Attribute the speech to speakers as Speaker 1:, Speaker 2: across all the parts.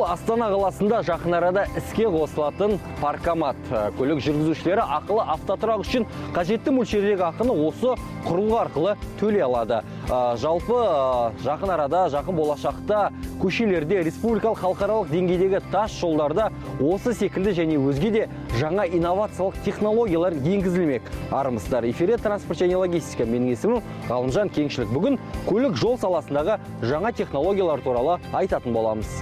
Speaker 1: Астана қаласында жақын арада іске қосылатын паркомат. Көлік жүргізушілері ақылы автотұрақ үшін қажетті мөлшердегі ақыны осы құрылғы арқылы төлей алады. Жалпы жақын арада, жақын болашақта көшелерде, республикалық халықаралық деңгейдегі тас жолдарда осы секілді және өзге де жаңа инновациялық технологиялар енгізілмек. Армысыздар, эфирде транспорт және логистика. Менің есімім Ғалымжан Кеңшілік. Бүгін көлік жол саласындағы жаңа технологиялар туралы айтатын боламыз.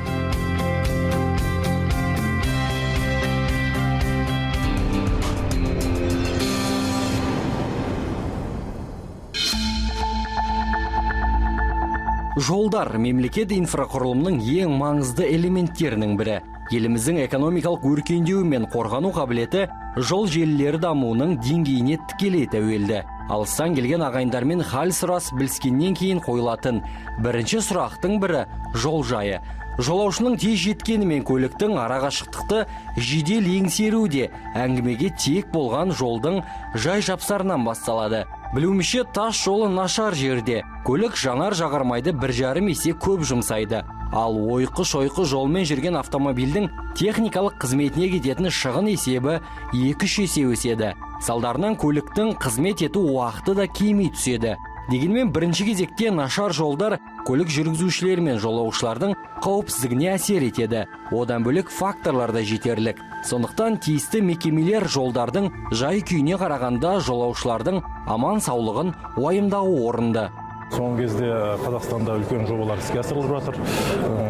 Speaker 1: Жолдар мемлекет инфрақұрылымның ең маңызды элементтерінің бірі. Еліміздің экономикалық өркендеуі мен қорғану қабілеті жол желілері дамуының деңгейіне тікелей тәуелді. Алыстан келген ағайындармен хал сұрас біліскеннен кейін қойылатын бірінші сұрақтың бірі жол жайы. Жолаушының тез жеткені мен көліктің арақашықтықты жедел еңсеруде әңгімеге тек болған жолдың жай жапсарынан басталады. Білуімше, тас жолы нашар жерде көлік жанар жағармайды 1,5 есе көп жұмсайды. Ал ойқы-шойқы жолмен жүрген автомобильдің техникалық қызметіне кететін шығын есебі 2-3 есе өседі. Салдарынан көліктің қызмет ету уақыты да кемей түседі. Дегенмен бірінші кезекте нашар жолдар көлік жүргізушілер мен жолаушылардың қауіпсіздігіне әсер етеді. Одан бөлек факторлар да жетерлік. Сондықтан тиісті мекемелер жолдардың жай күйіне қарағанда жолаушылардың аман саулығын уайымдауы орынды.
Speaker 2: Соңғы кезде Қазақстанда үлкен жобалар іске асырылып жатыр.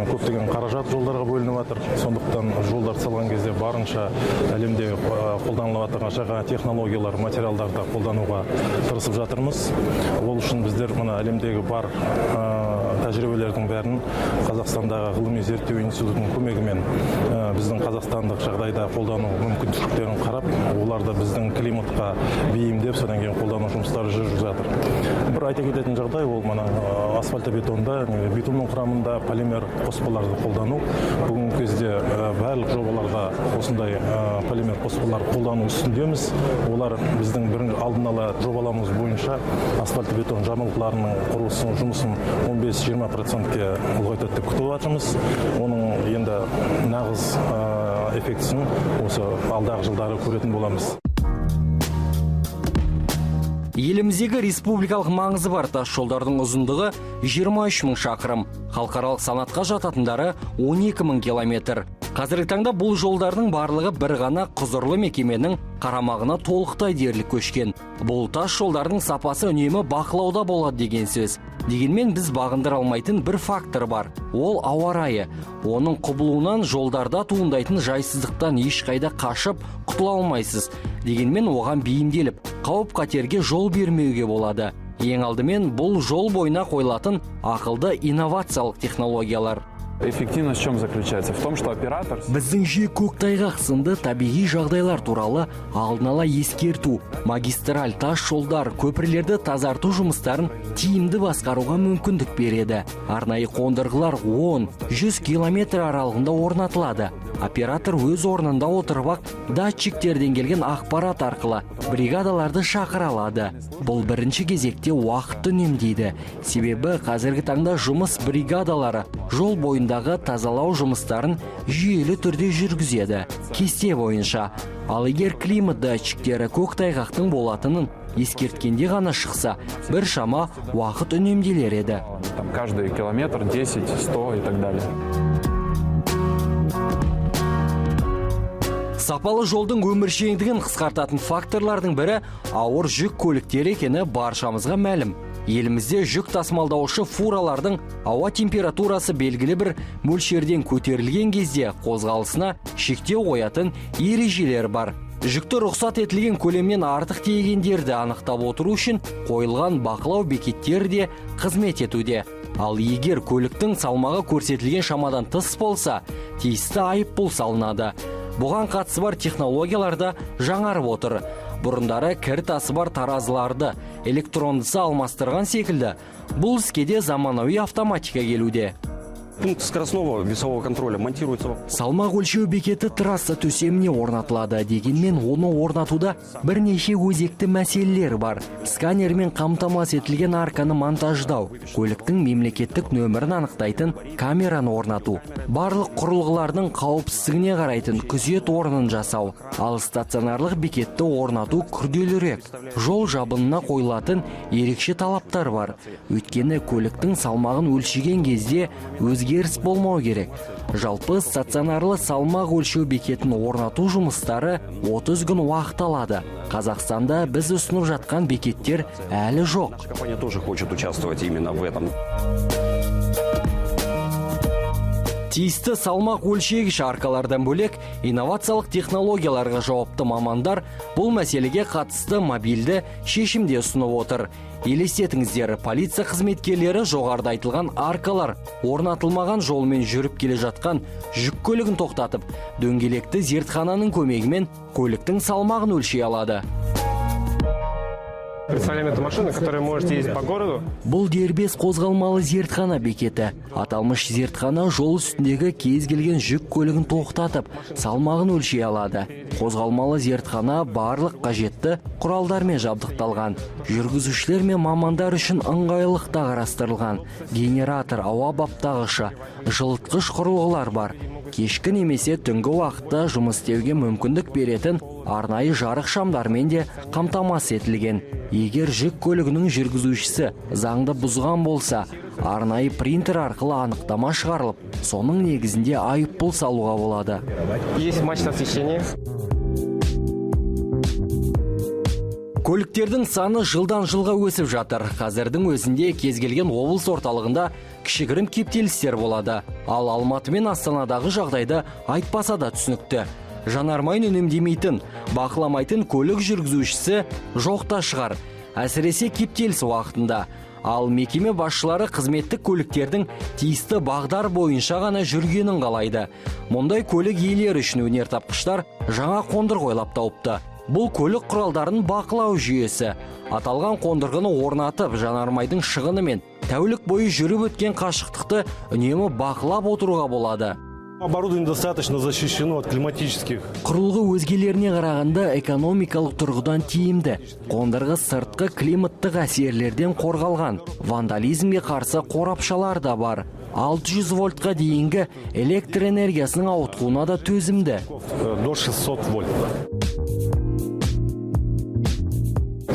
Speaker 2: Көптеген қаражат жолдарға бөлініп жатыр. Сондықтан жолдар салған кезде барынша әлемде қолданылып жатқан жаңа технологиялар, материалдарды қолдануға тырысып жатырмыз. Ол үшін біздер мына әлемдегі бар тәжірибелердің бәрін Қазақстандағы ғылыми зерттеу институтының көмегімен біздің қазақстандық жағдайда қолдану мүмкіншіліктерін қарап, оларды біздің климатқа бейімдеп, содан кейін қолдану жұмыстары жүріп жатыр. Бір айта кететін жағдай, ол мына асфальтобетонда, битумның құрамында полимер қоспаларды қолдану. Бүгінгі кезде барлық жобаларға осындай полимер қоспалар қолдану үстіндеміз. Олар біздің алдын ала жобаламыз бойынша асфальтобетон жамылғыларының құрылысының жұмысын 15-20%-ке ұлғайтады деп күтіп жатырмыз. Оның енді нағыз эффектісін осы алдағы жылдары көретін боламыз.
Speaker 1: Еліміздегі республикалық маңызы бар тас жолдардың ұзындығы 23 мың шақырым, халықаралық санатқа жататындары 12 мың километр. Қазіргі таңда бұл жолдардың барлығы бір ғана құзырлы мекеменің қарамағына толықтай дерлік көшкен. Бұл тас жолдардың сапасы үнемі бақылауда болады деген сөз. Дегенмен біз бағындыра алмайтын бір фактор бар. Ол ауа райы. Оның құбылуынан жолдарда туындайтын жайсыздықтан ешқайда қашып құтыла алмайсыз. Дегенмен оған бейімделіп, қауіп-қатерге жол бермеуге болады. Ең алдымен бұл жол бойына қойылатын ақылды инновациялық технологиялар.
Speaker 3: Эффективность в чем заключается? В том, что оператор...
Speaker 1: Біздің жүйе көктайғақ сынды табиғи жағдайлар туралы алдын ала ескерту, магистраль тас жолдар, көпірлерді тазарту жұмыстарын тиімді басқаруға мүмкіндік береді. Арнайы қондырғылар 10-100 километр аралығында орнатылады. Оператор өз орнында отырып, датчиктерден келген ақпарат арқылы бригадаларды шақыра алады. Бұл бірінші кезекте уақыт үнемдейді. Себебі қазіргі таңда жұмыс бригадалары жол бойындағы тазалау жұмыстарын жүйелі түрде жүргізеді. Кесте бойынша. Ал егер климат датчиктері көктайғақтың болатынын ескерткенде ғана шықса, бір шама уақыт үнемделер еді.
Speaker 3: Каждый километр 10, 100 и так далее.
Speaker 1: Сапалы жолдың өміршеңдігін қысқартатын факторлардың бірі ауыр жүк көліктері екені баршамызға мәлім. Елімізде жүк тасымалдаушы фуралардың ауа температурасы белгілі бір мөлшерден көтерілген кезде қозғалысына шектеу қоятын ережелер бар. Жүкті рұқсат етілген көлемнен артық тиегендерді анықтап отыру үшін қойылған бақылау бекеттері де қызмет етуде. Ал егер көліктің салмағы көрсетілген шамадан тыс болса, тиісті айыппұл салынады. Бұған қатысы бар технологияларда жаңарып отыр. Бұрындары кір тасы бар таразыларды электрондысы алмастырған секілді. Бұл іске де заманауи автоматика келуде.
Speaker 4: Пункт скоростного весового контроля монтируется.
Speaker 1: Салмақ өлшеу бекеті трасса төсеміне орнатылады, дегенмен оны орнатуда бірнеше өзекті мәселелер бар. Сканермен қамтамасыз етілген арканы монтаждау, көліктің мемлекеттік нөмірін анықтайтын камераны орнату, барлық құрылғылардың қауіпсіздігіне қарайтын күзет орнын жасау, ал стационарлық бекетті орнату күрделірек. Жол жабынына қойылатын ерекше талаптар бар. Өйткені көліктің салмағын өлшеген кезде өзгеріс болмау керек. Жалпы стационарлы салмақ өлшеу бекетін орнату жұмыстары 30 күн уақыт алады. Қазақстанда біз ұсынып жатқан бекеттер әлі жоқ.
Speaker 4: Компания тоже хочет участвовать именно в этом.
Speaker 1: Тиісті салмақ өлшегіш аркалардан бөлек, инновациялық технологияларға жауапты мамандар бұл мәселеге қатысты мобильді шешімде ұсынып отыр. Елестетіңіздер, полиция қызметкерлері жоғарыда айтылған аркалар орнатылмаған жолмен жүріп келе жатқан жүк көлігін тоқтатып, дөңгелекті зертхананың көмегімен көліктің салмағын өлшей алады.
Speaker 5: Представляем эту машину, которая может ездить по городу.
Speaker 1: Бұл дербес қозғалмалы зертхана бекеті. Аталмыш зертхана жол үстіндегі кез келген жүк көлігін тоқтатып, салмағын өлшей алады. Қозғалмалы зертхана барлық қажетті құралдармен жабдықталған. Жүргізушілер мен мамандар үшін ыңғайлық та қарастырылған. Генератор, ауа баптағышы, жылытқыш құрылғылар бар. Кешкі немесе түнгі уақытта жұмыс істеуге мүмкіндік беретін арнайы жарық шамдармен де қамтамасыз етілген. Егер жүк көлігінің жүргізушісі заңды бұзған болса, арнайы принтер арқылы анықтама шығарылып, соның негізінде айыппұл салуға болады.
Speaker 5: Есть мачта освещения.
Speaker 1: Көліктердің саны жылдан жылға өсіп жатыр. Қазірдің өзінде кез келген облыс орталығында кішігірім кептелістер болады. Ал Алматы мен Астанадағы жағдайды айтпаса да түсінікті. Жанармайын үнемдемейтін, бақыламайтын көлік жүргізушісі жоқта шығар. Әсіресе кептеліс уақытында. Ал мекеме басшылары қызметтік көліктердің тиісті бағдар бойынша ғана жүргенін қалайды. Мұндай көлік иелері үшін өнертапқыштар жаңа қондырғы ойлап тауыпты. Бұл көлік құралдарын бақылау жүйесі. Аталған қондырғыны орнатып, жанармайдың шығыны мен тәулік бойы жүріп өткен қашықтықты үнемі бақылап отыруға болады.
Speaker 2: Оборудование достаточно защищено от климатических.
Speaker 1: Құрылғы өзгелеріне қарағанда экономикалық тұрғыдан тиімді. Қондырғы сыртқы климаттық әсерлерден қорғалған. Вандализмге қарсы қорапшалар да бар. 600 вольтқа дейінгі электр энергиясының ауытқуына да төзімді.
Speaker 2: До 600 вольт.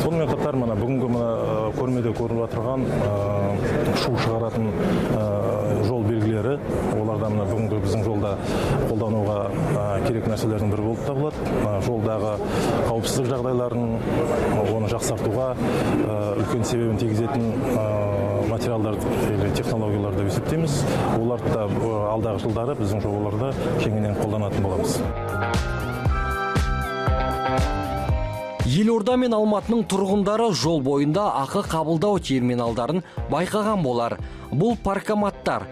Speaker 2: Сонымен қатар бүгінгі көрмеде көрініп отырған шу шығаратын жол белгілері, оларда бүгінгі біздің жолда қолдануға керек нәрселердің бірі болып табылады. Жолдағы қауіпсіздік жағдайларын оны жақсартуға үлкен себебін тигізетін материалдар или технологиялар деп есептейміз. Оларды да алдағы жылдары біздің жобаларда кеңінен қолданатын боламыз.
Speaker 1: Елорда мен Алматының тұрғындары жол бойында ақы қабылдау терминалдарын байқаған болар. Бұл паркоматтар,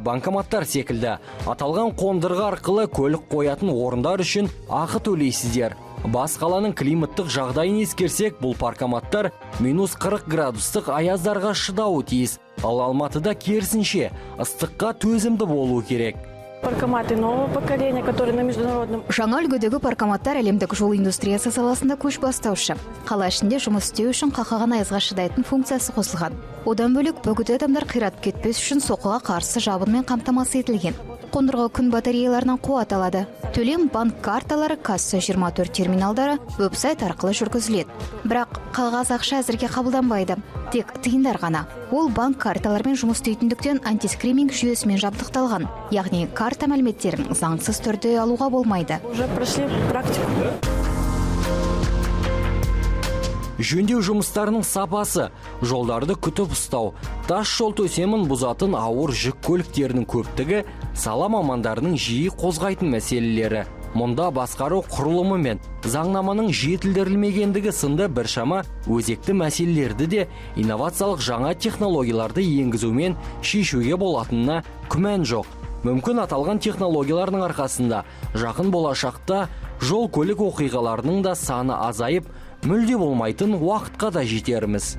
Speaker 1: банкоматтар секілді. Аталған қондырғы арқылы көлік қоятын орындар үшін ақы төлейсіздер. Бас қаланың климаттық жағдайын ескерсек, бұл паркоматтар -40 градустық аяздарға шыдауы тиіс. Ал Алматыда керісінше ыстыққа төзімді болуы керек.
Speaker 6: Паркоматы нового поколения, которые на международном.
Speaker 7: Жаңа үлгідегі паркоматтар әлемдік жол индустриясы саласында көш бастаушы. Қала ішінде жұмыс істеу үшін қақаған аязға шыдайтын функциясы қосылған. Одан бөлек бөгде адамдар қиратып кетпес үшін соққыға қарсы жабынмен қамтамасыз етілген. Қондырғы күн батареяларынан қуат алады. Төлем банк карталары, касса 24 терминалдары веб-сайт арқылы жүргізіледі. Бірақ қағаз ақша әзірге қабылданбайды. Тек тиындар ғана. Ол банк карталармен жұмыс істейтіндіктен антискриминг жүйесімен жабдықталған. Яғни карта мәліметтерін заңсыз түрде алуға болмайды.
Speaker 6: Уже прошли практику.
Speaker 1: Жөндеу жұмыстарының сапасы, жолдарды күтіп ұстау, тас жол төсемін бұзатын ауыр жүк көліктерінің көптігі сала мамандарының жиі қозғайтын мәселелері. Мұнда басқару құрылымы мен заңнаманың жетілдірілмегендігі сынды біршама өзекті мәселелерді де инновациялық жаңа технологияларды енгізумен шешуге болатынына күмән жоқ. Мүмкін аталған технологиялардың арқасында жақын болашақта жол көлік оқиғаларының да саны азайып, мүлде болмайтын уақытқа да жетерміз.